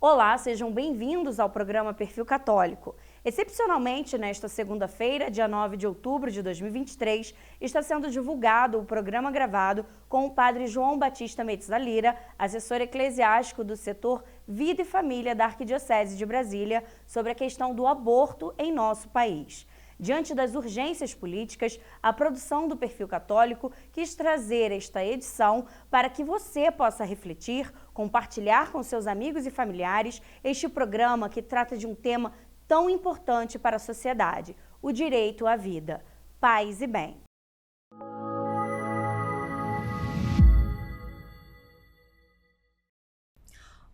Olá, sejam bem-vindos ao programa Perfil Católico. Excepcionalmente, nesta segunda-feira, dia 9 de outubro de 2023, está sendo divulgado o programa gravado com o padre João Batista Metzalira, assessor eclesiástico do setor Vida e Família da Arquidiocese de Brasília, sobre a questão do aborto em nosso país. Diante das urgências políticas, a produção do Perfil Católico quis trazer esta edição para que você possa refletir, compartilhar com seus amigos e familiares este programa que trata de um tema tão importante para a sociedade, o direito à vida. Paz e bem.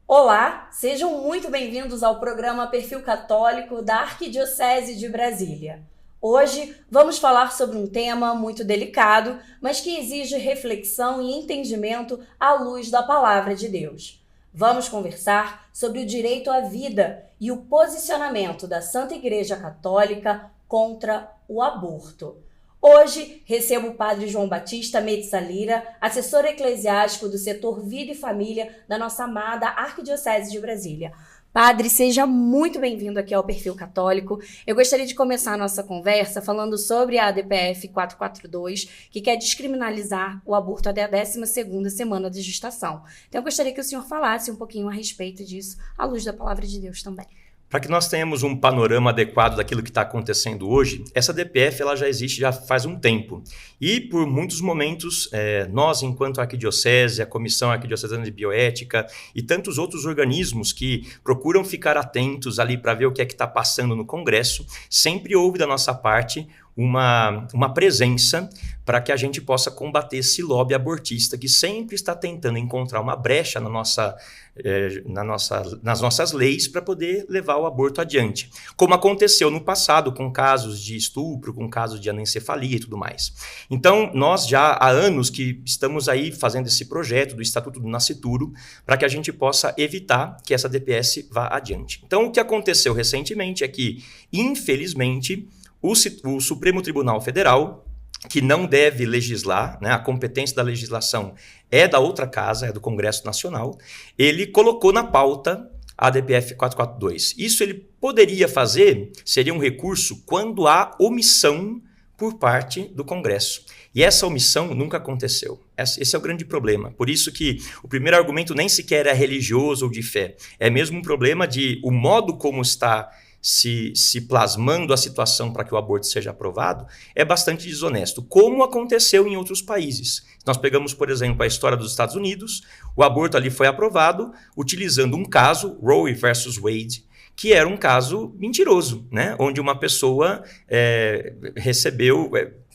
Olá, sejam muito bem-vindos ao programa Perfil Católico da Arquidiocese de Brasília. Hoje vamos falar sobre um tema muito delicado, mas que exige reflexão e entendimento à luz da Palavra de Deus. Vamos conversar sobre o direito à vida e o posicionamento da Santa Igreja Católica contra o aborto. Hoje recebo o padre João Batista Metzalira, assessor eclesiástico do setor Vida e Família da nossa amada Arquidiocese de Brasília. Padre, seja muito bem-vindo aqui ao Perfil Católico. Eu gostaria de começar a nossa conversa falando sobre a ADPF 442, que quer descriminalizar o aborto até a 12ª semana de gestação. Então, eu gostaria que o senhor falasse um pouquinho a respeito disso, à luz da Palavra de Deus também. Para que nós tenhamos um panorama adequado daquilo que está acontecendo hoje, essa DPF ela já existe já faz um tempo. E por muitos momentos, nós, enquanto arquidiocese, a Comissão Arquidiocesana de Bioética e tantos outros organismos que procuram ficar atentos ali para ver o que é que está passando no Congresso, sempre houve da nossa parte uma presença para que a gente possa combater esse lobby abortista que sempre está tentando encontrar uma brecha nas nossas leis para poder levar o aborto adiante. Como aconteceu no passado com casos de estupro, com casos de anencefalia e tudo mais. Então, nós já há anos que estamos aí fazendo esse projeto do Estatuto do Nascituro para que a gente possa evitar que essa DPS vá adiante. Então, o que aconteceu recentemente é que, infelizmente, o Supremo Tribunal Federal, que não deve legislar, né, a competência da legislação é da outra casa, é do Congresso Nacional, ele colocou na pauta a ADPF 442. Isso ele poderia fazer, seria um recurso, quando há omissão por parte do Congresso. E essa omissão nunca aconteceu. Esse é o grande problema. Por isso que o primeiro argumento nem sequer é religioso ou de fé. É mesmo um problema de o modo como está se plasmando a situação para que o aborto seja aprovado, é bastante desonesto, como aconteceu em outros países. Nós pegamos, por exemplo, a história dos Estados Unidos, o aborto ali foi aprovado utilizando um caso, Roe versus Wade, que era um caso mentiroso, né? Onde uma pessoa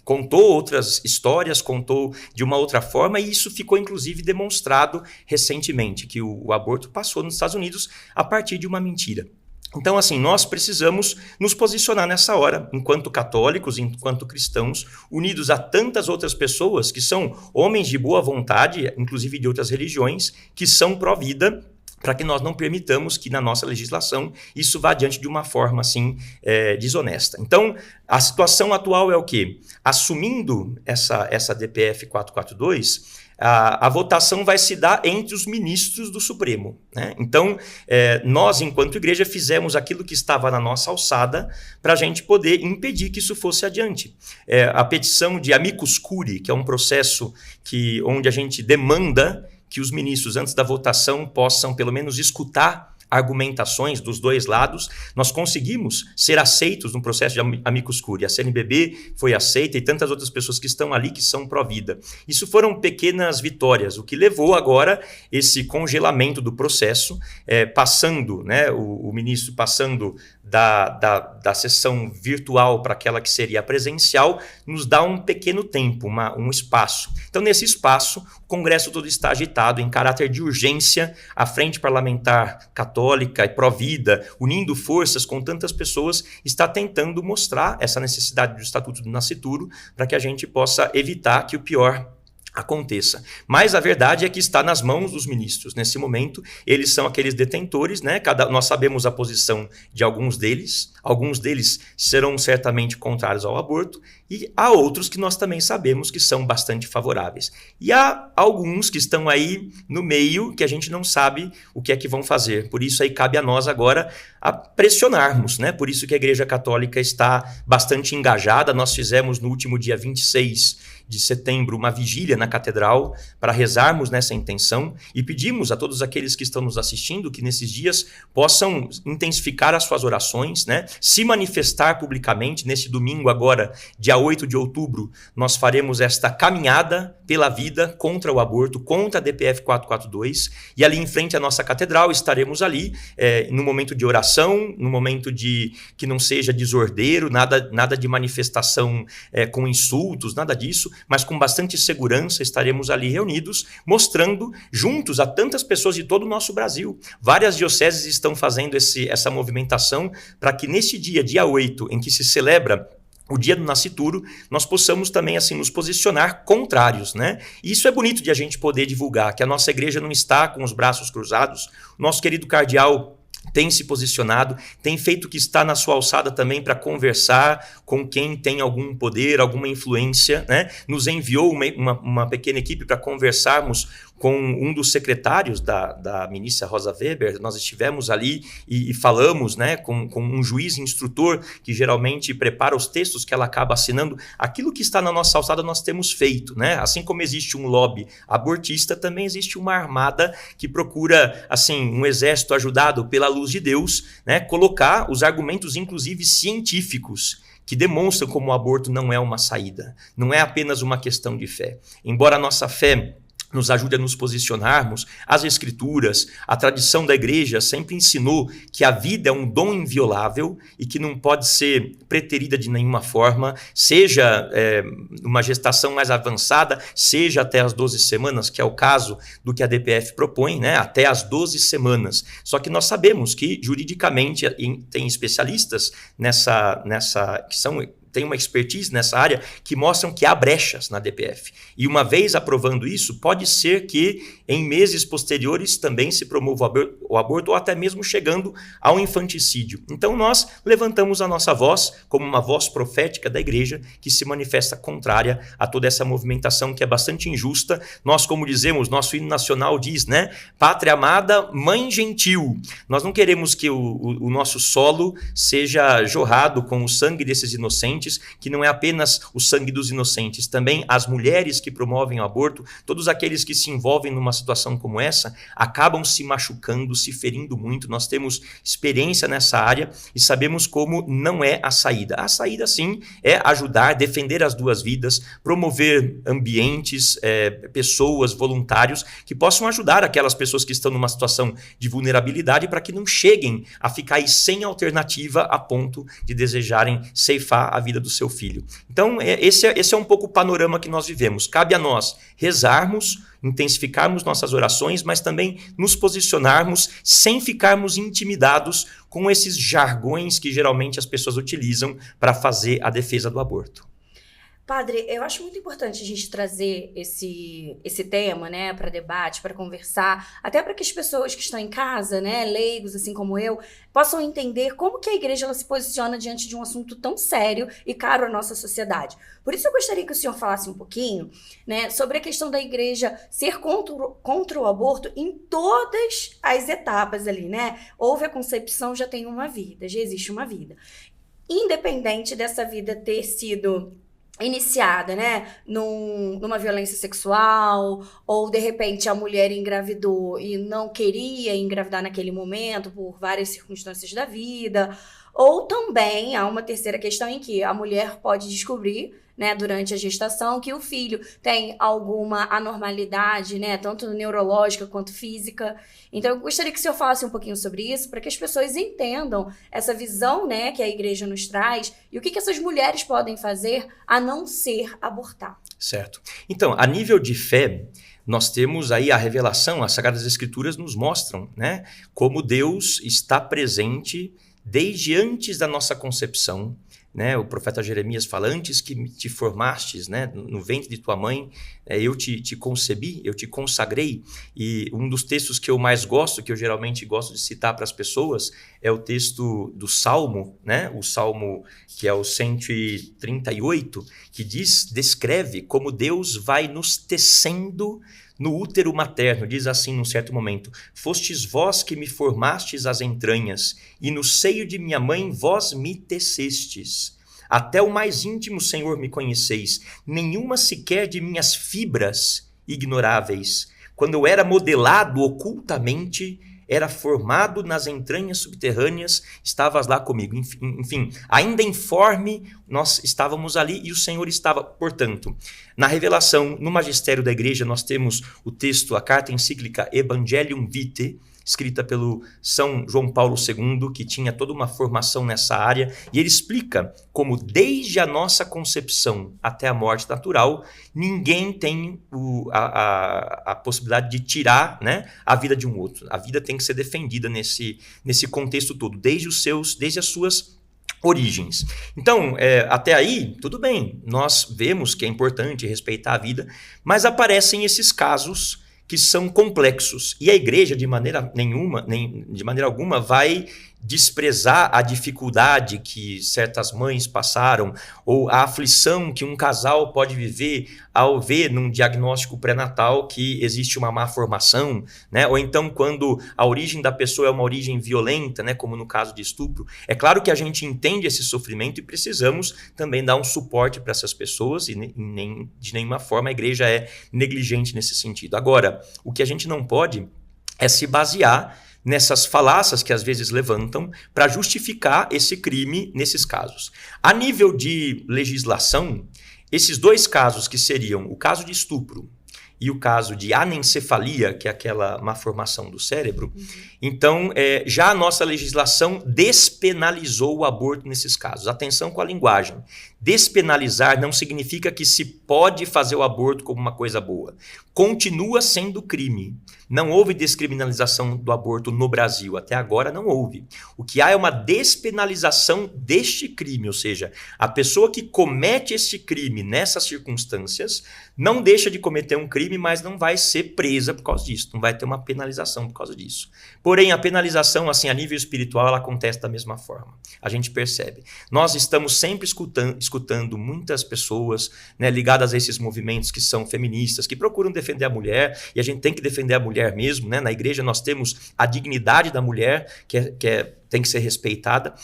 contou outras histórias, contou de uma outra forma, e isso ficou inclusive demonstrado recentemente, que o aborto passou nos Estados Unidos a partir de uma mentira. Então, assim, nós precisamos nos posicionar nessa hora, enquanto católicos, enquanto cristãos, unidos a tantas outras pessoas que são homens de boa vontade, inclusive de outras religiões, que são pró-vida, para que nós não permitamos que na nossa legislação isso vá adiante de uma forma assim desonesta. Então, a situação atual é o quê? Assumindo essa DPF 442, a votação vai se dar entre os ministros do Supremo, né? Então, nós, enquanto igreja, fizemos aquilo que estava na nossa alçada para a gente poder impedir que isso fosse adiante. A petição de amicus curiae, que é um processo onde a gente demanda que os ministros, antes da votação, possam pelo menos escutar argumentações dos dois lados, nós conseguimos ser aceitos no processo de amicus curiae. A CNBB foi aceita e tantas outras pessoas que estão ali que são pró-vida. Isso foram pequenas vitórias, o que levou agora esse congelamento do processo, passando, né, o ministro passando da sessão virtual para aquela que seria presencial, nos dá um pequeno tempo, um espaço. Então, nesse espaço, o Congresso todo está agitado em caráter de urgência, a Frente Parlamentar Católica e Pró-Vida, unindo forças com tantas pessoas, está tentando mostrar essa necessidade do Estatuto do Nascituro para que a gente possa evitar que o pior aconteça. Mas a verdade é que está nas mãos dos ministros. Nesse momento, eles são aqueles detentores, né? Nós sabemos a posição de alguns deles serão certamente contrários ao aborto, e há outros que nós também sabemos que são bastante favoráveis. E há alguns que estão aí no meio que a gente não sabe o que é que vão fazer. Por isso aí cabe a nós agora a pressionarmos, né? Por isso que a Igreja Católica está bastante engajada. Nós fizemos no último dia 26 de setembro uma vigília na catedral para rezarmos nessa intenção e pedimos a todos aqueles que estão nos assistindo que nesses dias possam intensificar as suas orações, né? Se manifestar publicamente. Nesse domingo agora, dia 8 de outubro, nós faremos esta caminhada pela vida contra o aborto, contra a DPF 442, e ali em frente à nossa catedral estaremos ali no momento de oração, no momento de que não seja desordeiro, nada de manifestação com insultos, nada disso, mas com bastante segurança estaremos ali reunidos, mostrando juntos a tantas pessoas de todo o nosso Brasil. Várias dioceses estão fazendo essa movimentação para que nesse dia 8, em que se celebra o dia do nascituro, nós possamos também assim nos posicionar contrários, né? E isso é bonito de a gente poder divulgar, que a nossa igreja não está com os braços cruzados. O nosso querido cardeal tem se posicionado, tem feito o que está na sua alçada também para conversar com quem tem algum poder, alguma influência, né? Nos enviou uma pequena equipe para conversarmos com um dos secretários da ministra Rosa Weber. Nós estivemos ali e falamos, né, com um juiz instrutor que geralmente prepara os textos que ela acaba assinando. Aquilo que está na nossa alçada nós temos feito, né? Assim como existe um lobby abortista, também existe uma armada que procura, assim, um exército ajudado pela luz de Deus, né, colocar os argumentos, inclusive científicos, que demonstram como o aborto não é uma saída, não é apenas uma questão de fé. Embora a nossa fé nos ajude a nos posicionarmos, as escrituras, a tradição da igreja sempre ensinou que a vida é um dom inviolável e que não pode ser preterida de nenhuma forma, seja uma gestação mais avançada, seja até as 12 semanas, que é o caso do que a DPF propõe, né? Até as 12 semanas. Só que nós sabemos que juridicamente tem especialistas tem uma expertise nessa área que mostram que há brechas na DPF. E uma vez aprovando isso, pode ser que em meses posteriores também se promova o aborto ou até mesmo chegando ao infanticídio. Então nós levantamos a nossa voz como uma voz profética da igreja que se manifesta contrária a toda essa movimentação que é bastante injusta. Nós, como dizemos, nosso hino nacional diz, né? Pátria amada, mãe gentil. Nós não queremos que o nosso solo seja jorrado com o sangue desses inocentes, que não é apenas o sangue dos inocentes, também as mulheres que promovem o aborto, todos aqueles que se envolvem numa situação como essa, acabam se machucando, se ferindo muito. Nós temos experiência nessa área e sabemos como não é a saída. A saída, sim, é ajudar, defender as duas vidas, promover ambientes, pessoas, voluntários, que possam ajudar aquelas pessoas que estão numa situação de vulnerabilidade para que não cheguem a ficar aí sem alternativa a ponto de desejarem ceifar a vida do seu filho. Então, esse é um pouco o panorama que nós vivemos. Cabe a nós rezarmos, intensificarmos nossas orações, mas também nos posicionarmos sem ficarmos intimidados com esses jargões que geralmente as pessoas utilizam para fazer a defesa do aborto. Padre, eu acho muito importante a gente trazer esse tema, né, para debate, para conversar, até para que as pessoas que estão em casa, né, leigos, assim como eu, possam entender como que a igreja ela se posiciona diante de um assunto tão sério e caro à nossa sociedade. Por isso eu gostaria que o senhor falasse um pouquinho, né, sobre a questão da igreja ser contra o aborto em todas as etapas ali, né? Houve a concepção, já tem uma vida, já existe uma vida. Independente dessa vida ter sido iniciada, né, numa violência sexual, ou de repente a mulher engravidou e não queria engravidar naquele momento por várias circunstâncias da vida, ou também há uma terceira questão em que a mulher pode descobrir, né, durante a gestação, que o filho tem alguma anormalidade, né, tanto neurológica quanto física. Então, eu gostaria que o senhor falasse um pouquinho sobre isso, para que as pessoas entendam essa visão, né, que a igreja nos traz e o que essas mulheres podem fazer a não ser abortar. Certo. Então, a nível de fé, nós temos aí a revelação, as Sagradas Escrituras nos mostram, né, como Deus está presente desde antes da nossa concepção, né? O profeta Jeremias fala, antes que te formastes, né? No ventre de tua mãe, eu te concebi, eu te consagrei. E um dos textos que eu mais gosto, que eu geralmente gosto de citar para as pessoas, é o texto do Salmo, né? O Salmo que é o 138, que descreve como Deus vai nos tecendo no útero materno. Diz assim num certo momento, fostes vós que me formastes as entranhas, e no seio de minha mãe vós me tecestes. Até o mais íntimo, Senhor, me conheceis, nenhuma sequer de minhas fibras ignoráveis. Quando eu era modelado ocultamente, era formado nas entranhas subterrâneas, estavas lá comigo. Enfim, ainda informe, nós estávamos ali e o Senhor estava. Portanto, na revelação, no magistério da igreja, nós temos o texto, a carta encíclica Evangelium Vitae, escrita pelo São João Paulo II, que tinha toda uma formação nessa área, e ele explica como desde a nossa concepção até a morte natural, ninguém tem a possibilidade de tirar, né, a vida de um outro. A vida tem que ser defendida nesse contexto todo, desde as suas origens. Então, até aí, tudo bem, nós vemos que é importante respeitar a vida, mas aparecem esses casos que são complexos. E a igreja, de maneira alguma, vai desprezar a dificuldade que certas mães passaram ou a aflição que um casal pode viver ao ver num diagnóstico pré-natal que existe uma má formação, né? Ou então quando a origem da pessoa é uma origem violenta, né? Como no caso de estupro. É claro que a gente entende esse sofrimento e precisamos também dar um suporte para essas pessoas e de nenhuma forma a igreja é negligente nesse sentido. Agora, o que a gente não pode é se basear nessas falácias que às vezes levantam para justificar esse crime nesses casos. A nível de legislação, esses dois casos que seriam o caso de estupro e o caso de anencefalia, que é aquela malformação do cérebro, então já a nossa legislação despenalizou o aborto nesses casos. Atenção com a linguagem. Despenalizar não significa que se pode fazer o aborto como uma coisa boa. Continua sendo crime. Não houve descriminalização do aborto no Brasil. Até agora não houve. O que há é uma despenalização deste crime, ou seja, a pessoa que comete este crime nessas circunstâncias não deixa de cometer um crime, mas não vai ser presa por causa disso. Não vai ter uma penalização por causa disso. Porém, a penalização, assim, a nível espiritual, ela acontece da mesma forma. A gente percebe. Nós estamos sempre escutando muitas pessoas, né, ligadas a esses movimentos que são feministas, que procuram defender a mulher, e a gente tem que defender a mulher mesmo, né? Na igreja nós temos a dignidade da mulher, tem que ser respeitada,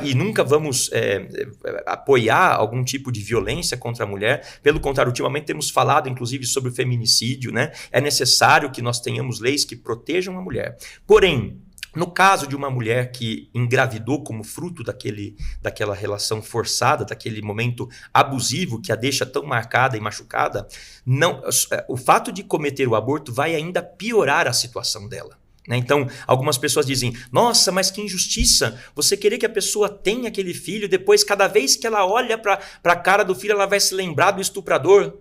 e nunca vamos apoiar algum tipo de violência contra a mulher. Pelo contrário, ultimamente temos falado, inclusive, sobre o feminicídio, né? É necessário que nós tenhamos leis que protejam a mulher. Porém, no caso de uma mulher que engravidou como fruto daquela relação forçada, daquele momento abusivo que a deixa tão marcada e machucada, o fato de cometer o aborto vai ainda piorar a situação dela. Então, algumas pessoas dizem, nossa, mas que injustiça, você querer que a pessoa tenha aquele filho, depois cada vez que ela olha para a cara do filho, ela vai se lembrar do estuprador.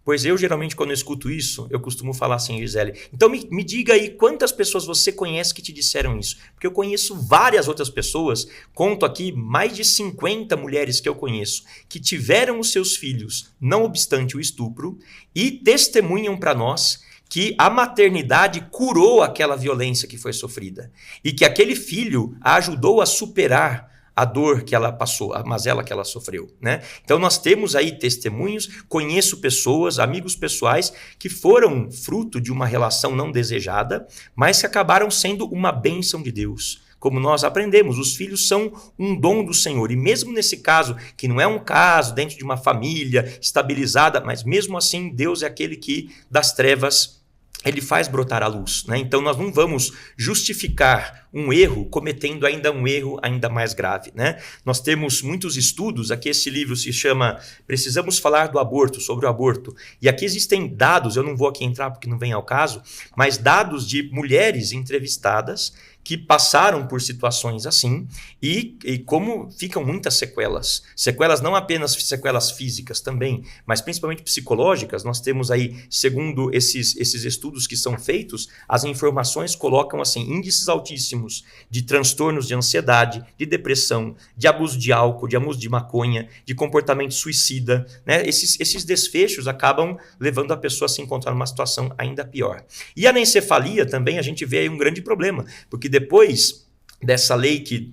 Pois eu, geralmente, quando eu escuto isso, eu costumo falar assim, Gisele, então me diga aí quantas pessoas você conhece que te disseram isso. Porque eu conheço várias outras pessoas, conto aqui mais de 50 mulheres que eu conheço, que tiveram os seus filhos, não obstante o estupro, e testemunham para nós que a maternidade curou aquela violência que foi sofrida. E que aquele filho a ajudou a superar a dor que ela passou, a mazela que ela sofreu, né? Então nós temos aí testemunhos, conheço pessoas, amigos pessoais que foram fruto de uma relação não desejada, mas que acabaram sendo uma bênção de Deus. Como nós aprendemos, os filhos são um dom do Senhor. E mesmo nesse caso, que não é um caso dentro de uma família estabilizada, mas mesmo assim Deus é aquele que das trevas ele faz brotar a luz, né? Então nós não vamos justificar um erro cometendo ainda um erro ainda mais grave, né? Nós temos muitos estudos, aqui esse livro se chama Precisamos Falar do Aborto, sobre o aborto. E aqui existem dados, eu não vou aqui entrar porque não vem ao caso, mas dados de mulheres entrevistadas que passaram por situações assim e como ficam muitas sequelas. Sequelas não apenas sequelas físicas também, mas principalmente psicológicas. Nós temos aí, segundo esses estudos que são feitos, as informações colocam assim índices altíssimos de transtornos de ansiedade, de depressão, de abuso de álcool, de abuso de maconha, de comportamento suicida, né? Esses desfechos acabam levando a pessoa a se encontrar numa situação ainda pior. E a anencefalia também a gente vê aí um grande problema, porque depois dessa lei que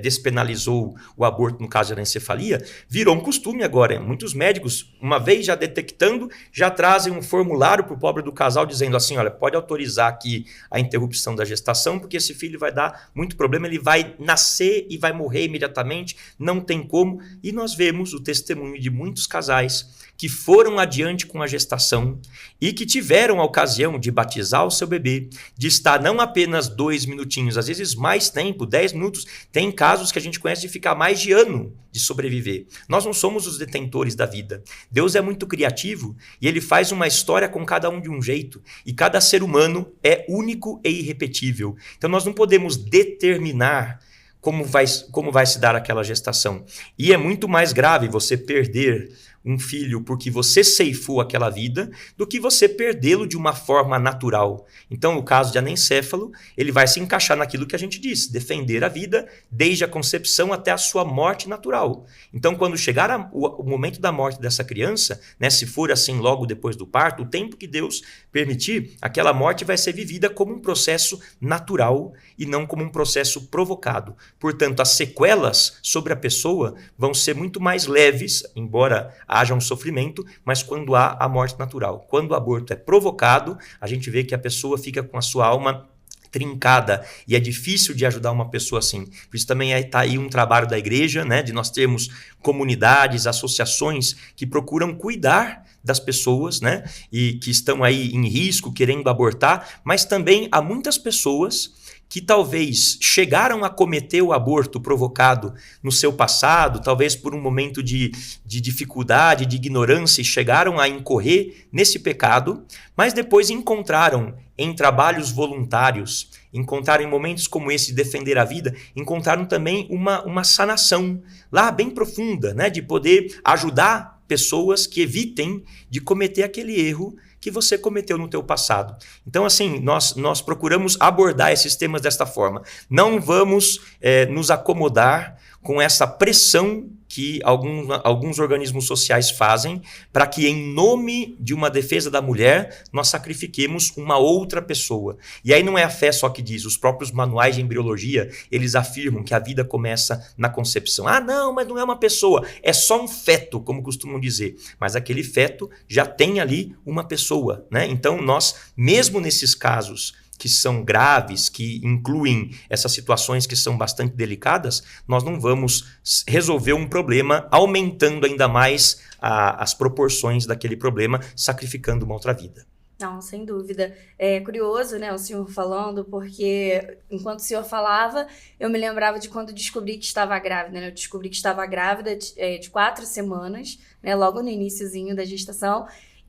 despenalizou o aborto no caso da anencefalia, virou um costume agora. Muitos médicos, uma vez já detectando, já trazem um formulário para o pobre do casal dizendo assim, olha, pode autorizar aqui a interrupção da gestação, porque esse filho vai dar muito problema, ele vai nascer e vai morrer imediatamente, não tem como. E nós vemos o testemunho de muitos casais que foram adiante com a gestação e que tiveram a ocasião de batizar o seu bebê, de estar não apenas 2 minutinhos, às vezes mais tempo, 10 minutos. Tem casos que a gente conhece de ficar mais de ano de sobreviver. Nós não somos os detentores da vida. Deus é muito criativo e ele faz uma história com cada um de um jeito. E cada ser humano é único e irrepetível. Então nós não podemos determinar como vai se dar aquela gestação. E é muito mais grave você perder um filho porque você ceifou aquela vida do que você perdê-lo de uma forma natural. Então, no caso de anencéfalo, ele vai se encaixar naquilo que a gente disse, defender a vida desde a concepção até a sua morte natural. Então, quando chegar o momento da morte dessa criança, né, se for assim logo depois do parto, o tempo que Deus permitir, aquela morte vai ser vivida como um processo natural e não como um processo provocado. Portanto, as sequelas sobre a pessoa vão ser muito mais leves, embora haja um sofrimento, mas quando há a morte natural. Quando o aborto é provocado, a gente vê que a pessoa fica com a sua alma trincada e é difícil de ajudar uma pessoa assim. Por isso também está aí um trabalho da igreja, né, de nós termos comunidades, associações que procuram cuidar das pessoas, né, e que estão aí em risco, querendo abortar, mas também há muitas pessoas que talvez chegaram a cometer o aborto provocado no seu passado, talvez por um momento de dificuldade, de ignorância, e chegaram a incorrer nesse pecado, mas depois encontraram em trabalhos voluntários, encontraram em momentos como esse de defender a vida, encontraram também uma sanação lá bem profunda, né, de poder ajudar pessoas que evitem de cometer aquele erro que você cometeu no teu passado. Então, assim, nós procuramos abordar esses temas desta forma. Não vamos nos acomodar com essa pressão que alguns organismos sociais fazem para que, em nome de uma defesa da mulher, nós sacrifiquemos uma outra pessoa. E aí não é a fé só que diz, os próprios manuais de embriologia, eles afirmam que a vida começa na concepção. Ah, não, mas não é uma pessoa, é só um feto, como costumam dizer. Mas aquele feto já tem ali uma pessoa, né? Então nós, mesmo nesses casos que são graves, que incluem essas situações que são bastante delicadas, nós não vamos resolver um problema aumentando ainda mais as proporções daquele problema, sacrificando uma outra vida. Não, sem dúvida. É curioso, né, o senhor falando, porque enquanto o senhor falava, eu me lembrava de quando descobri que estava grávida, né? Eu descobri que estava grávida de 4 semanas, né, logo no iniciozinho da gestação.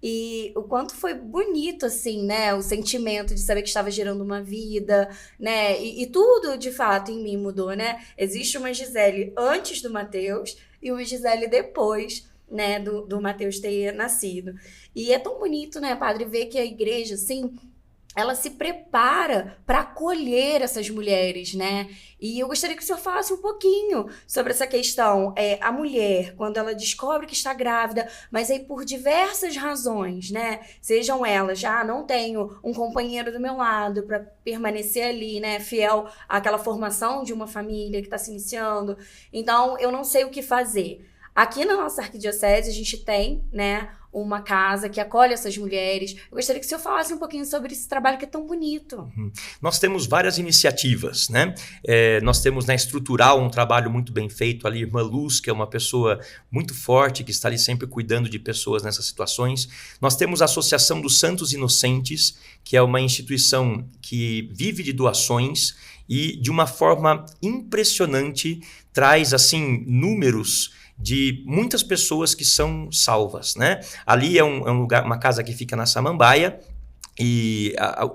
E o quanto foi bonito, assim, né? O sentimento de saber que estava gerando uma vida, né? E tudo, de fato, em mim mudou, né? Existe uma Gisele antes do Mateus e uma Gisele depois, né? Do Mateus ter nascido. E é tão bonito, né, padre, ver que a igreja, assim, ela se prepara para acolher essas mulheres, né? E eu gostaria que o senhor falasse um pouquinho sobre essa questão. A mulher, quando ela descobre que está grávida, mas aí por diversas razões, né? Sejam elas, não tenho um companheiro do meu lado para permanecer ali, né? Fiel àquela formação de uma família que está se iniciando. Então, eu não sei o que fazer. Aqui na nossa arquidiocese, a gente tem, né, uma casa que acolhe essas mulheres. Eu gostaria que o senhor falasse um pouquinho sobre esse trabalho que é tão bonito. Nós temos várias iniciativas, né? Nós temos na Estrutural um trabalho muito bem feito ali, irmã Luz, que é uma pessoa muito forte, que está ali sempre cuidando de pessoas nessas situações. Nós temos a Associação dos Santos Inocentes, que é uma instituição que vive de doações e, de uma forma impressionante, traz assim números de muitas pessoas que são salvas, né? Ali é um lugar, uma casa que fica na Samambaia,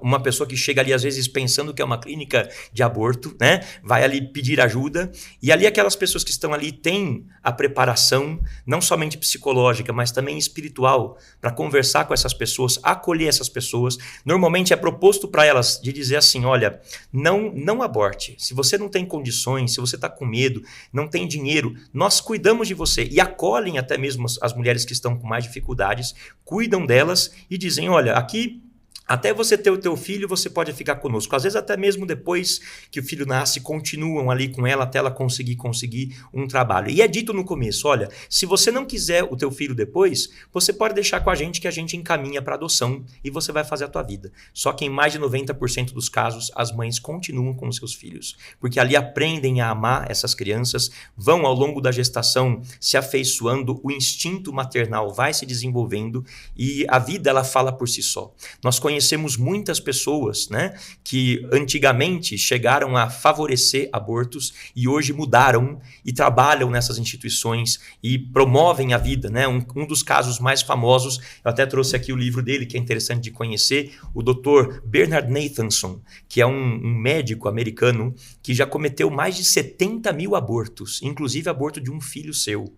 uma pessoa que chega ali às vezes pensando que é uma clínica de aborto, né, vai ali pedir ajuda, e ali aquelas pessoas que estão ali têm a preparação, não somente psicológica, mas também espiritual, para conversar com essas pessoas, acolher essas pessoas. Normalmente é proposto para elas de dizer assim, olha, não aborte, se você não tem condições, se você está com medo, não tem dinheiro, nós cuidamos de você, e acolhem até mesmo as mulheres que estão com mais dificuldades, cuidam delas e dizem, olha, aqui até você ter o teu filho, você pode ficar conosco. Às vezes até mesmo depois que o filho nasce, continuam ali com ela até ela conseguir um trabalho. E é dito no começo, olha, se você não quiser o teu filho depois, você pode deixar com a gente que a gente encaminha para adoção e você vai fazer a tua vida. Só que em mais de 90% dos casos, as mães continuam com os seus filhos. Porque ali aprendem a amar essas crianças, vão ao longo da gestação se afeiçoando, o instinto maternal vai se desenvolvendo e a vida ela fala por si só. Nós conhecemos muitas pessoas, né, que antigamente chegaram a favorecer abortos e hoje mudaram e trabalham nessas instituições e promovem a vida, né? Um dos casos mais famosos, eu até trouxe aqui o livro dele, que é interessante de conhecer, o Dr. Bernard Nathanson, que é um médico americano que já cometeu mais de 70 mil abortos, inclusive aborto de um filho seu.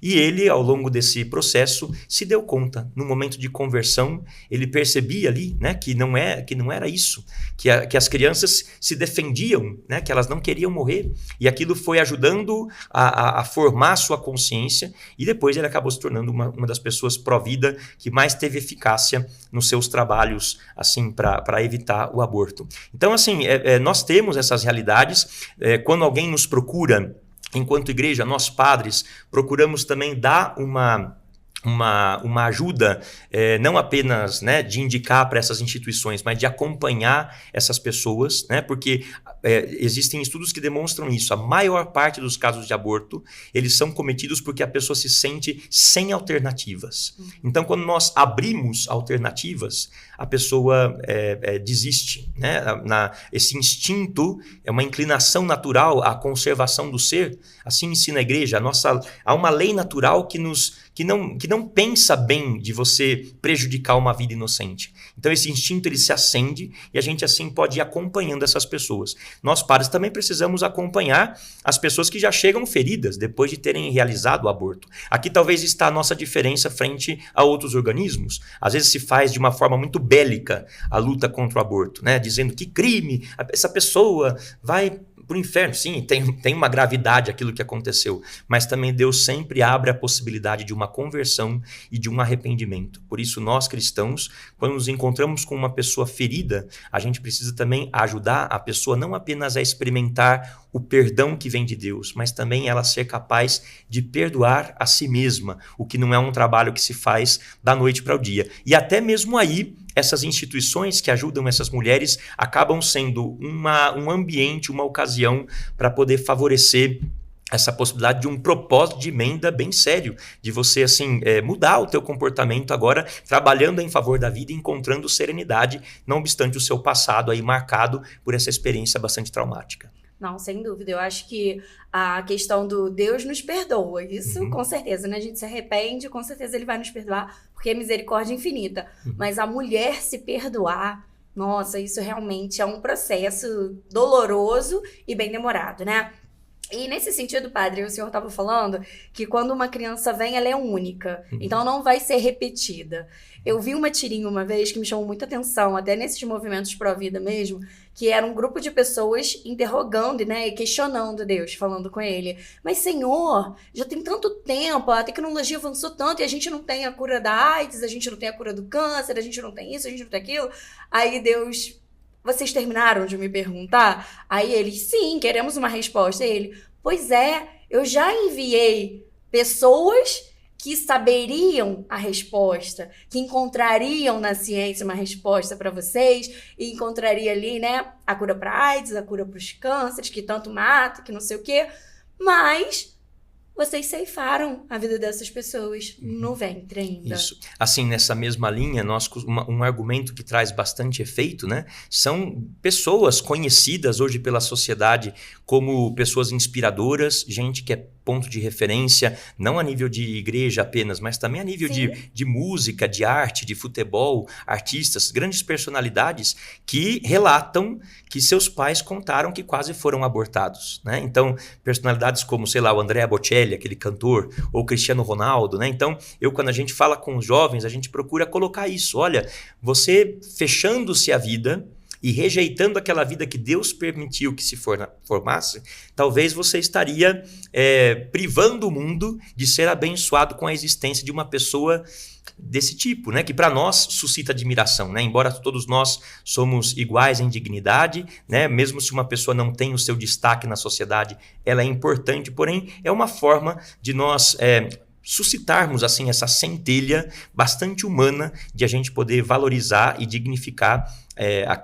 E ele, ao longo desse processo, se deu conta, no momento de conversão, ele percebia ali, né, que não era isso, que as crianças se defendiam, né, que elas não queriam morrer, e aquilo foi ajudando a formar a sua consciência, e depois ele acabou se tornando uma das pessoas pró-vida que mais teve eficácia nos seus trabalhos, assim, para evitar o aborto. Então, assim, nós temos essas realidades, quando alguém nos procura. Enquanto igreja, nós padres procuramos também dar uma ajuda, não apenas, né, de indicar para essas instituições, mas de acompanhar essas pessoas, né, porque existem estudos que demonstram isso. A maior parte dos casos de aborto, eles são cometidos porque a pessoa se sente sem alternativas. Então, quando nós abrimos alternativas, a pessoa desiste, né? Esse instinto é uma inclinação natural à conservação do ser. Assim ensina a igreja. Há uma lei natural que não pensa bem de você prejudicar uma vida inocente. Então esse instinto ele se acende e a gente assim pode ir acompanhando essas pessoas. Nós padres também precisamos acompanhar as pessoas que já chegam feridas depois de terem realizado o aborto. Aqui talvez está a nossa diferença frente a outros organismos. Às vezes se faz de uma forma muito bélica a luta contra o aborto, né? Dizendo que crime, essa pessoa vai para o inferno. Sim, tem uma gravidade aquilo que aconteceu, mas também Deus sempre abre a possibilidade de uma conversão e de um arrependimento. Por isso nós cristãos, quando nos encontramos com uma pessoa ferida, a gente precisa também ajudar a pessoa não apenas a experimentar o perdão que vem de Deus, mas também ela ser capaz de perdoar a si mesma, o que não é um trabalho que se faz da noite para o dia. E até mesmo aí, essas instituições que ajudam essas mulheres acabam sendo um ambiente, uma ocasião para poder favorecer essa possibilidade de um propósito de emenda bem sério, de você assim mudar o teu comportamento agora, trabalhando em favor da vida e encontrando serenidade, não obstante o seu passado aí marcado por essa experiência bastante traumática. Não, sem dúvida. Eu acho que a questão do Deus nos perdoa. Isso, com certeza, né? A gente se arrepende, com certeza ele vai nos perdoar, porque é misericórdia infinita. Mas a mulher se perdoar, nossa, isso realmente é um processo doloroso e bem demorado, né? E nesse sentido, padre, o senhor estava falando que quando uma criança vem, ela é única. Então não vai ser repetida. Eu vi uma tirinha uma vez que me chamou muita atenção, até nesses movimentos pró-vida mesmo, que era um grupo de pessoas interrogando, né, e questionando Deus, falando com ele. Mas, Senhor, já tem tanto tempo, a tecnologia avançou tanto e a gente não tem a cura da AIDS, a gente não tem a cura do câncer, a gente não tem isso, a gente não tem aquilo. Aí Deus... Vocês terminaram de me perguntar? Aí eles, sim, queremos uma resposta. Aí ele, pois é, eu já enviei pessoas que saberiam a resposta, que encontrariam na ciência uma resposta para vocês e encontraria ali, né, a cura para AIDS, a cura para os cânceres, que tanto mata, que não sei o quê, mas... vocês ceifaram a vida dessas pessoas no ventre ainda. Isso. Assim, nessa mesma linha, um argumento que traz bastante efeito, né? São pessoas conhecidas hoje pela sociedade como pessoas inspiradoras, gente que é ponto de referência, não a nível de igreja apenas, mas também a nível de música, de arte, de futebol, artistas, grandes personalidades que relatam que seus pais contaram que quase foram abortados, né? Então, personalidades como, sei lá, o Andrea Bocelli, aquele cantor, ou o Cristiano Ronaldo, né? Então, quando a gente fala com os jovens, a gente procura colocar isso. Olha, você fechando-se a vida e rejeitando aquela vida que Deus permitiu que se formasse, talvez você estaria privando o mundo de ser abençoado com a existência de uma pessoa desse tipo, né? Que para nós suscita admiração, né? Embora todos nós somos iguais em dignidade, né? Mesmo se uma pessoa não tem o seu destaque na sociedade, ela é importante, porém é uma forma de nós suscitarmos assim essa centelha bastante humana de a gente poder valorizar e dignificar a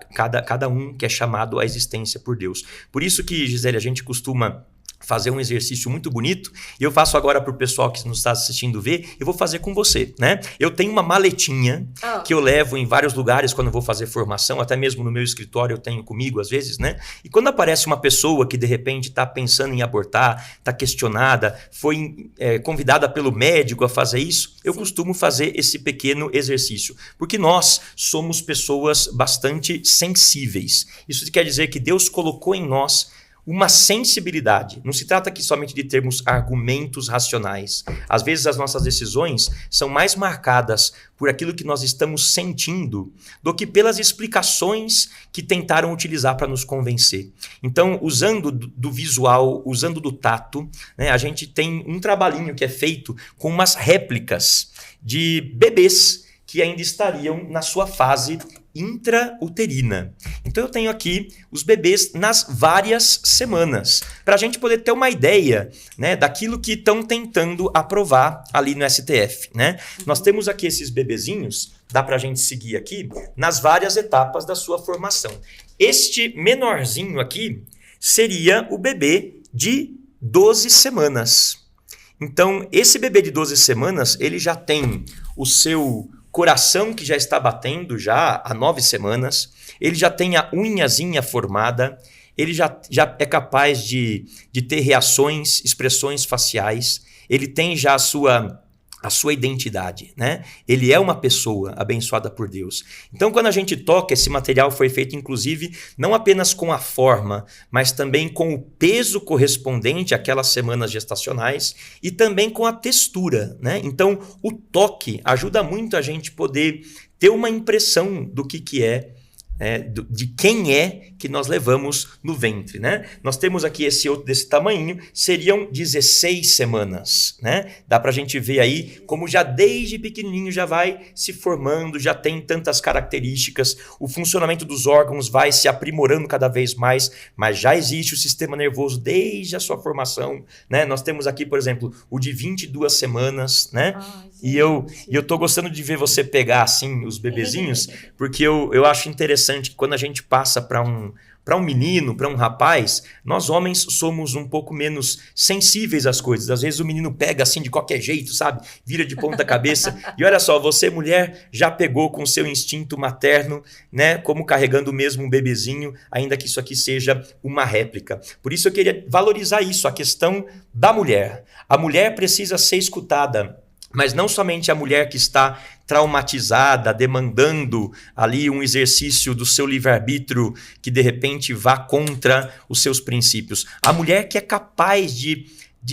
cada um que é chamado à existência por Deus. Por isso que, Gisele, a gente costuma fazer um exercício muito bonito, e eu faço agora para o pessoal que nos está assistindo ver, eu vou fazer com você, né? Eu tenho uma maletinha que eu levo em vários lugares quando eu vou fazer formação, até mesmo no meu escritório eu tenho comigo às vezes, né? E quando aparece uma pessoa que de repente está pensando em abortar, está questionada, foi convidada pelo médico a fazer isso, eu costumo fazer esse pequeno exercício, porque nós somos pessoas bastante sensíveis. Isso quer dizer que Deus colocou em nós uma sensibilidade. Não se trata aqui somente de termos argumentos racionais. Às vezes as nossas decisões são mais marcadas por aquilo que nós estamos sentindo do que pelas explicações que tentaram utilizar para nos convencer. Então, usando do visual, usando do tato, né, a gente tem um trabalhinho que é feito com umas réplicas de bebês que ainda estariam na sua fase intrauterina. Então eu tenho aqui os bebês nas várias semanas, para a gente poder ter uma ideia, né, daquilo que estão tentando aprovar ali no STF, né? Nós temos aqui esses bebezinhos, dá para a gente seguir aqui, nas várias etapas da sua formação. Este menorzinho aqui seria o bebê de 12 semanas. Então esse bebê de 12 semanas, ele já tem o seu coração que já está batendo já há 9 semanas, ele já tem a unhazinha formada, ele já é capaz de ter reações, expressões faciais, ele tem já a sua identidade, né? Ele é uma pessoa abençoada por Deus. Então, quando a gente toca, esse material foi feito, inclusive, não apenas com a forma, mas também com o peso correspondente àquelas semanas gestacionais e também com a textura, né? Então, o toque ajuda muito a gente poder ter uma impressão do que é, de quem é que nós levamos no ventre, né? Nós temos aqui esse outro desse tamanho, seriam 16 semanas, né? Dá pra gente ver aí como já desde pequenininho já vai se formando, já tem tantas características, o funcionamento dos órgãos vai se aprimorando cada vez mais, mas já existe o sistema nervoso desde a sua formação, né? Nós temos aqui, por exemplo, o de 22 semanas, né? E eu tô gostando de ver você pegar assim os bebezinhos, porque eu acho interessante que quando a gente passa para um menino, para um rapaz, nós homens somos um pouco menos sensíveis às coisas. Às vezes o menino pega assim de qualquer jeito, sabe? Vira de ponta cabeça. E olha só, você, mulher, já pegou com o seu instinto materno, né? Como carregando mesmo um bebezinho, ainda que isso aqui seja uma réplica. Por isso eu queria valorizar isso, a questão da mulher. A mulher precisa ser escutada. Mas não somente a mulher que está traumatizada, demandando ali um exercício do seu livre-arbítrio que de repente vá contra os seus princípios. A mulher que é capaz de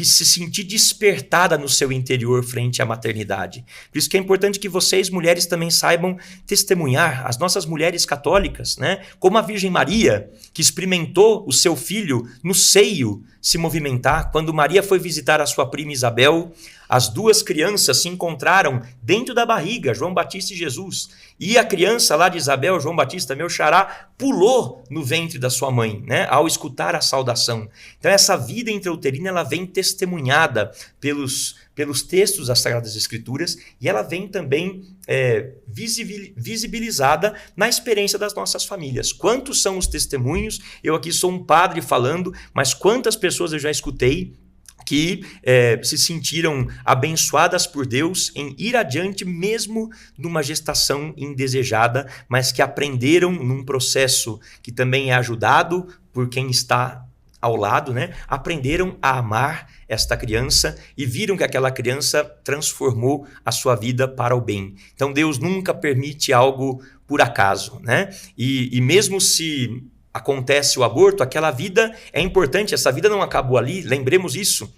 se sentir despertada no seu interior frente à maternidade. Por isso que é importante que vocês, mulheres, também saibam testemunhar as nossas mulheres católicas, né? Como a Virgem Maria, que experimentou o seu filho no seio se movimentar. Quando Maria foi visitar a sua prima Isabel, as duas crianças se encontraram dentro da barriga, João Batista e Jesus. E a criança lá de Isabel, João Batista, meu xará, pulou no ventre da sua mãe, né, ao escutar a saudação. Então essa vida intrauterina, ela vem testemunhada pelos textos das Sagradas Escrituras e ela vem também visibilizada na experiência das nossas famílias. Quantos são os testemunhos? Eu aqui sou um padre falando, mas quantas pessoas eu já escutei que se sentiram abençoadas por Deus em ir adiante mesmo numa gestação indesejada, mas que aprenderam num processo que também é ajudado por quem está ao lado, né, aprenderam a amar esta criança e viram que aquela criança transformou a sua vida para o bem. Então Deus nunca permite algo por acaso, né? E mesmo se acontece o aborto, aquela vida é importante, essa vida não acabou ali, lembremos isso.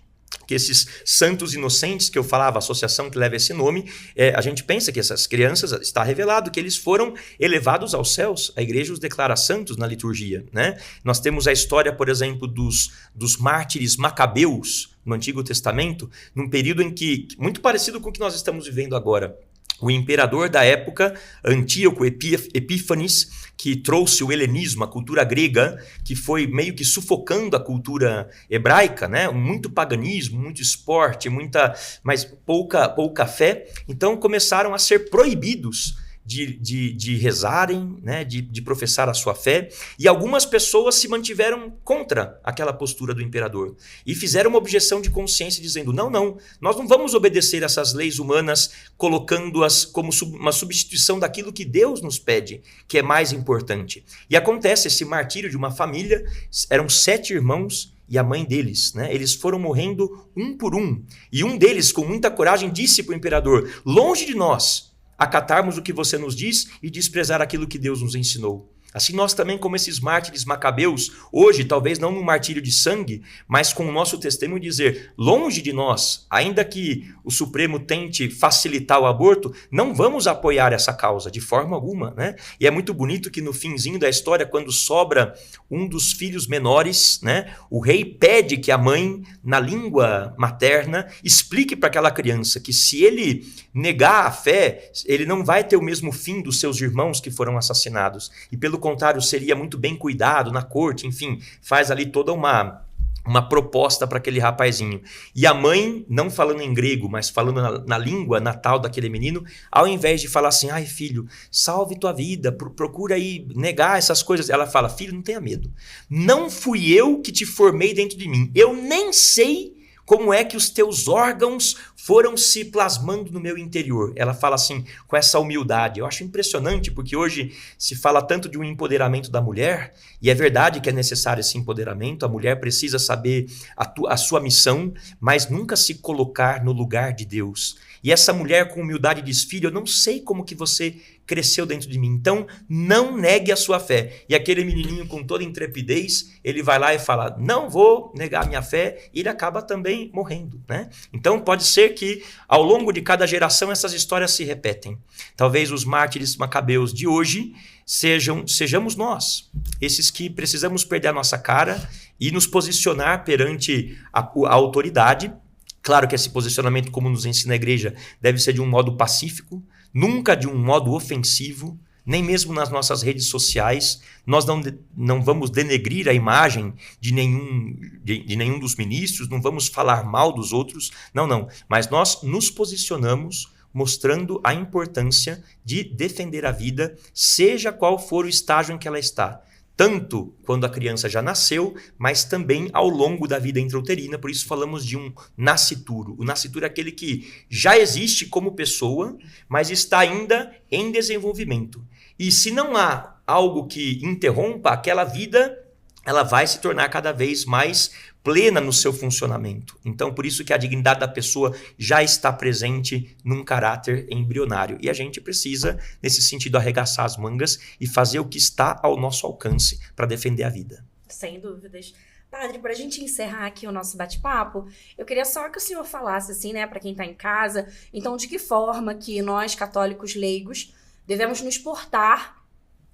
Que esses santos inocentes que eu falava, a associação que leva esse nome, a gente pensa que essas crianças, está revelado que eles foram elevados aos céus. A igreja os declara santos na liturgia, né? Nós temos a história, por exemplo, dos mártires macabeus no Antigo Testamento, num período em que, muito parecido com o que nós estamos vivendo agora, o imperador da época, Antíoco Epífanes, que trouxe o helenismo, a cultura grega, que foi meio que sufocando a cultura hebraica, né? Muito paganismo, muito esporte, mas pouca fé. Então começaram a ser proibidos de rezarem, né? de professar a sua fé, e algumas pessoas se mantiveram contra aquela postura do imperador e fizeram uma objeção de consciência dizendo, não, nós não vamos obedecer essas leis humanas colocando-as como uma substituição daquilo que Deus nos pede, que é mais importante. E acontece esse martírio de uma família, eram 7 irmãos e a mãe deles, né? Eles foram morrendo um por um, e um deles com muita coragem disse para o imperador, longe de nós acatarmos o que você nos diz e desprezar aquilo que Deus nos ensinou. Assim nós também, como esses mártires macabeus, hoje talvez não no martírio de sangue, mas com o nosso testemunho dizer, longe de nós, ainda que o Supremo tente facilitar o aborto, não vamos apoiar essa causa de forma alguma, né? E é muito bonito que no finzinho da história, quando sobra um dos filhos menores, né, o rei pede que a mãe, na língua materna, explique para aquela criança que se ele negar a fé, ele não vai ter o mesmo fim dos seus irmãos que foram assassinados. E pelo contrário, seria muito bem cuidado na corte, enfim, faz ali toda uma proposta para aquele rapazinho. E a mãe, não falando em grego, mas falando na língua natal daquele menino, ao invés de falar assim, ai filho, salve tua vida, procura aí negar essas coisas, ela fala, filho, não tenha medo. Não fui eu que te formei dentro de mim. Eu nem sei como é que os teus órgãos foram se plasmando no meu interior. Ela fala assim, com essa humildade. Eu acho impressionante, porque hoje se fala tanto de um empoderamento da mulher, e é verdade que é necessário esse empoderamento, a mulher precisa saber a sua missão, mas nunca se colocar no lugar de Deus. E essa mulher com humildade diz, filho, eu não sei como que você cresceu dentro de mim, então não negue a sua fé. E aquele menininho com toda intrepidez, ele vai lá e fala, não vou negar a minha fé, e ele acaba também morrendo, né? Então pode ser que ao longo de cada geração essas histórias se repetem. Talvez os mártires macabeus de hoje sejamos nós, esses que precisamos perder a nossa cara e nos posicionar perante a autoridade. Claro que esse posicionamento, como nos ensina a igreja, deve ser de um modo pacífico, nunca de um modo ofensivo, nem mesmo nas nossas redes sociais. Nós não vamos denegrir a imagem de nenhum dos ministros, não vamos falar mal dos outros, não. Mas nós nos posicionamos mostrando a importância de defender a vida, seja qual for o estágio em que ela está. Tanto quando a criança já nasceu, mas também ao longo da vida intrauterina, por isso falamos de um nascituro. O nascituro é aquele que já existe como pessoa, mas está ainda em desenvolvimento. E se não há algo que interrompa aquela vida, ela vai se tornar cada vez mais plena no seu funcionamento. Então, por isso que a dignidade da pessoa já está presente num caráter embrionário. E a gente precisa, nesse sentido, arregaçar as mangas e fazer o que está ao nosso alcance para defender a vida. Sem dúvidas. Padre, para a gente encerrar aqui o nosso bate-papo, eu queria só que o senhor falasse, assim, né, para quem está em casa, então, de que forma que nós, católicos leigos, devemos nos portar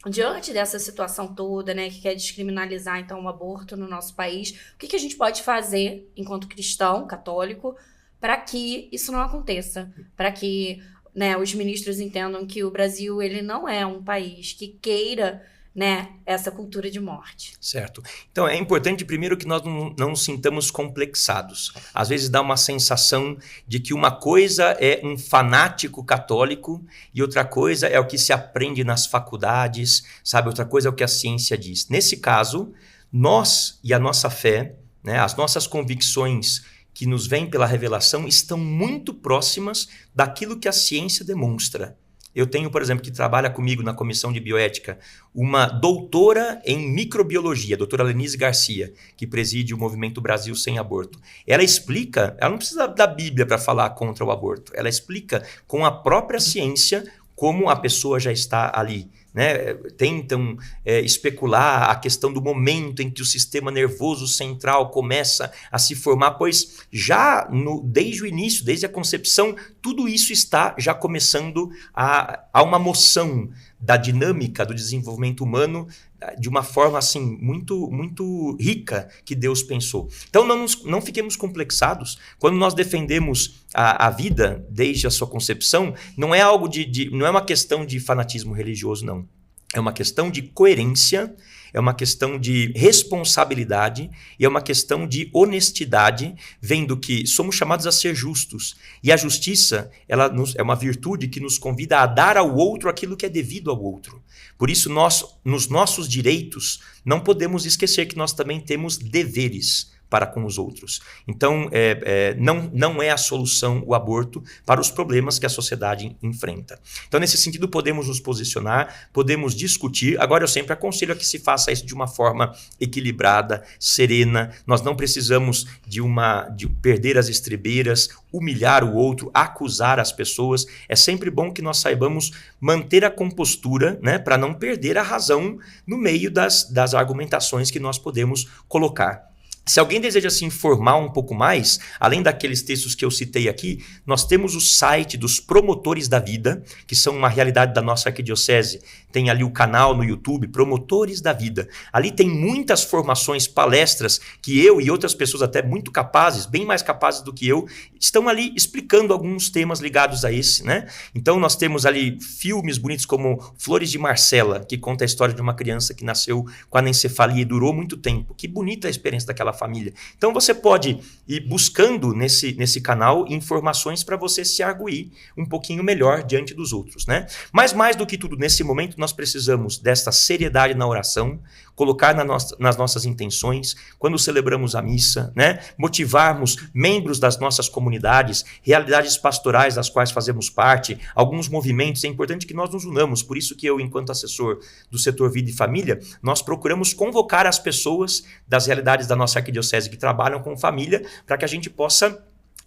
diante dessa situação toda, né, que quer descriminalizar, então, o aborto no nosso país. O que a gente pode fazer, enquanto cristão, católico, para que isso não aconteça? Para que, né, os ministros entendam que o Brasil, ele não é um país que queira, né, essa cultura de morte. Certo. Então, é importante, primeiro, que nós não nos sintamos complexados. Às vezes dá uma sensação de que uma coisa é um fanático católico e outra coisa é o que se aprende nas faculdades, sabe? Outra coisa é o que a ciência diz. Nesse caso, nós e a nossa fé, né, as nossas convicções que nos vêm pela revelação estão muito próximas daquilo que a ciência demonstra. Eu tenho, por exemplo, que trabalha comigo na comissão de bioética, uma doutora em microbiologia, a doutora Lenise Garcia, que preside o Movimento Brasil Sem Aborto. Ela explica, ela não precisa da Bíblia para falar contra o aborto, ela explica com a própria ciência como a pessoa já está ali. Né? Tentam especular a questão do momento em que o sistema nervoso central começa a se formar, pois já desde o início, desde a concepção, tudo isso está já começando a uma moção da dinâmica do desenvolvimento humano de uma forma assim muito, muito rica que Deus pensou. Então não fiquemos complexados quando nós defendemos a vida desde a sua concepção. Não é algo não é uma questão de fanatismo religioso, não. É uma questão de coerência, é uma questão de responsabilidade e é uma questão de honestidade, vendo que somos chamados a ser justos. E a justiça é uma virtude que nos convida a dar ao outro aquilo que é devido ao outro. Por isso, nos nossos direitos, não podemos esquecer que nós também temos deveres para com os outros. Então, não é a solução o aborto para os problemas que a sociedade enfrenta. Então, nesse sentido, podemos nos posicionar, podemos discutir. Agora, eu sempre aconselho a que se faça isso de uma forma equilibrada, serena. Nós não precisamos de perder as estribeiras, humilhar o outro, acusar as pessoas. É sempre bom que nós saibamos manter a compostura, né, para não perder a razão no meio das argumentações que nós podemos colocar. Se alguém deseja se informar um pouco mais, além daqueles textos que eu citei aqui, nós temos o site dos Promotores da Vida, que são uma realidade da nossa arquidiocese. Tem ali o canal no YouTube, Promotores da Vida. Ali tem muitas formações, palestras, que eu e outras pessoas até muito capazes, bem mais capazes do que eu, estão ali explicando alguns temas ligados a esse, né? Então nós temos ali filmes bonitos como Flores de Marcela, que conta a história de uma criança que nasceu com anencefalia e durou muito tempo. Que bonita a experiência daquela família. Então você pode ir buscando nesse canal informações para você se arguir um pouquinho melhor diante dos outros, né? Mas mais do que tudo, nesse momento nós precisamos desta seriedade na oração, colocar nas nossas intenções, quando celebramos a missa, né? Motivarmos membros das nossas comunidades, realidades pastorais das quais fazemos parte, alguns movimentos. É importante que nós nos unamos. Por isso que eu, enquanto assessor do setor Vida e Família, nós procuramos convocar as pessoas das realidades da nossa arquidiocese que trabalham com família, para que a gente possa,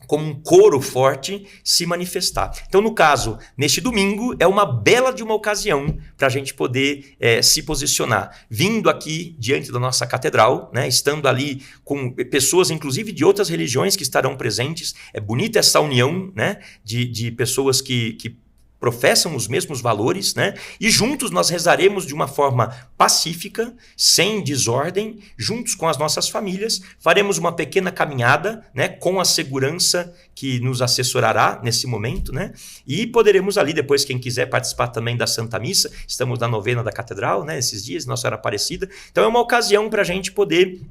como um coro forte, se manifestar. Então, no caso, neste domingo, é uma bela de uma ocasião para a gente poder se posicionar. Vindo aqui diante da nossa catedral, né, estando ali com pessoas, inclusive de outras religiões que estarão presentes. É bonita essa união, né, de pessoas que professam os mesmos valores, né? E juntos nós rezaremos de uma forma pacífica, sem desordem, juntos com as nossas famílias, faremos uma pequena caminhada, né, com a segurança que nos assessorará nesse momento, né? E poderemos ali, depois, quem quiser participar também da Santa Missa, estamos na novena da Catedral, né, esses dias, Nossa Senhora Aparecida. Então é uma ocasião para a gente poder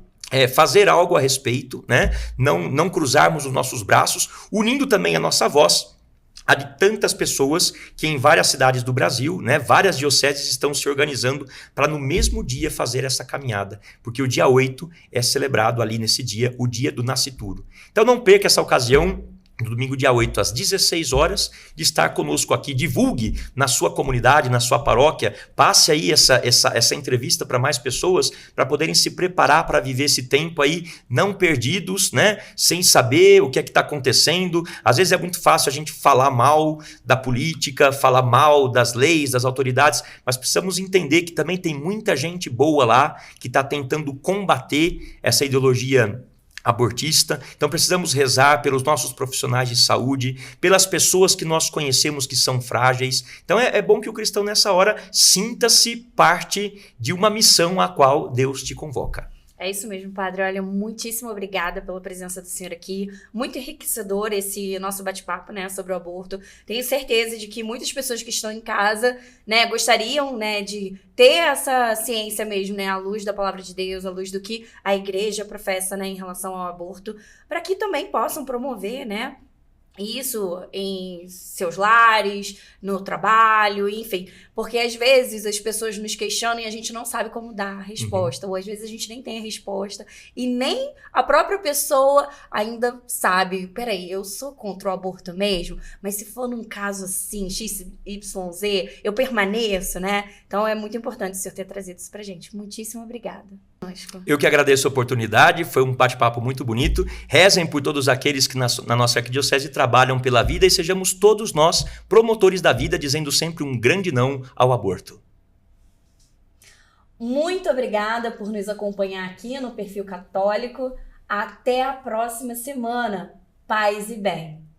fazer algo a respeito, né? Não cruzarmos os nossos braços, unindo também a nossa voz a de tantas pessoas que em várias cidades do Brasil, né, várias dioceses estão se organizando para no mesmo dia fazer essa caminhada, porque o dia 8 é celebrado ali nesse dia, o dia do nascituro. Então não perca essa ocasião, no domingo dia 8, às 16 horas, de estar conosco aqui. Divulgue na sua comunidade, na sua paróquia, passe aí essa entrevista para mais pessoas, para poderem se preparar para viver esse tempo aí, não perdidos, né? Sem saber o que é que está acontecendo. Às vezes é muito fácil a gente falar mal da política, falar mal das leis, das autoridades, mas precisamos entender que também tem muita gente boa lá, que está tentando combater essa ideologia abortista. Então precisamos rezar pelos nossos profissionais de saúde, pelas pessoas que nós conhecemos que são frágeis. Então é bom que o cristão nessa hora sinta-se parte de uma missão a qual Deus te convoca. É isso mesmo, padre. Olha, muitíssimo obrigada pela presença do senhor aqui. Muito enriquecedor esse nosso bate-papo, né, sobre o aborto. Tenho certeza de que muitas pessoas que estão em casa, né, gostariam, né, de ter essa ciência mesmo, né, à luz da palavra de Deus, à luz do que a igreja professa, né, em relação ao aborto, para que também possam promover, né, isso em seus lares, no trabalho, enfim. Porque às vezes as pessoas nos questionam e a gente não sabe como dar a resposta. Ou às vezes a gente nem tem a resposta. E nem a própria pessoa ainda sabe. Peraí, eu sou contra o aborto mesmo? Mas se for num caso assim, XYZ, eu permaneço, né? Então é muito importante o senhor ter trazido isso pra gente. Muitíssimo obrigada. Eu que agradeço a oportunidade, foi um bate-papo muito bonito. Rezem por todos aqueles que na nossa arquidiocese trabalham pela vida e sejamos todos nós promotores da vida, dizendo sempre um grande não ao aborto. Muito obrigada por nos acompanhar aqui no Perfil Católico. Até a próxima semana. Paz e bem.